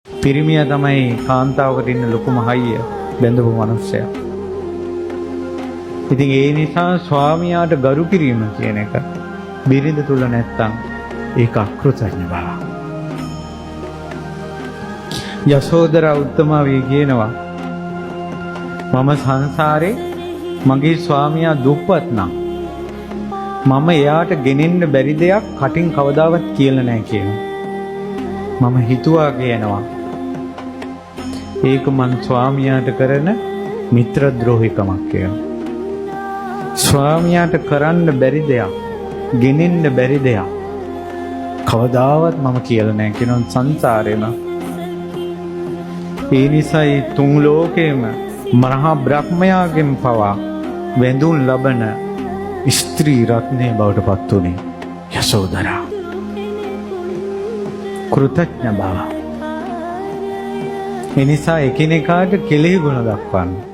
පිරිමියා තමයි කාන්තාවකට ඉන්න ලොකුම හයිය බැඳපු මිනිස්සයා. ඉතින් ඒ නිසා ස්වාමියාට ගරු කිරීම කියන එක බිරිඳ තුල නැත්තම් ඒක අකෘතඥ බව. යසෝදරා උත්තමාවිය කියනවා මම සංසාරේ මගේ ස්වාමියා දුප්පත් නම් මම එයාට ගෙනෙන්න බැරි දෙයක් කටින් කවදාවත් කියලා නැහැ කියනවා. මම හිතුවා කියනවා ඒක මං ස්වාමියාට කරන මිත්‍ර ද්‍රෝහිකමක් කියලා. ස්වාමියාට කරන්න බැරි දෙයක්, ගෙනෙන්න බැරි දෙයක් කවදාවත් මම කියලා නැහැ කියනවා සංසාරේම. ඒ නිසායි තුන් ලෝකේම මහා බ්‍රහ්මයාගෙන් පවා වැඳුම් ලබන ස්ත්‍රී රත්නය බවට පත් වුණේ යසෝදරා. කෘතඥ බව. එනිසා එකිනෙකාට කෙලෙහි ගුණ දක්වන්න.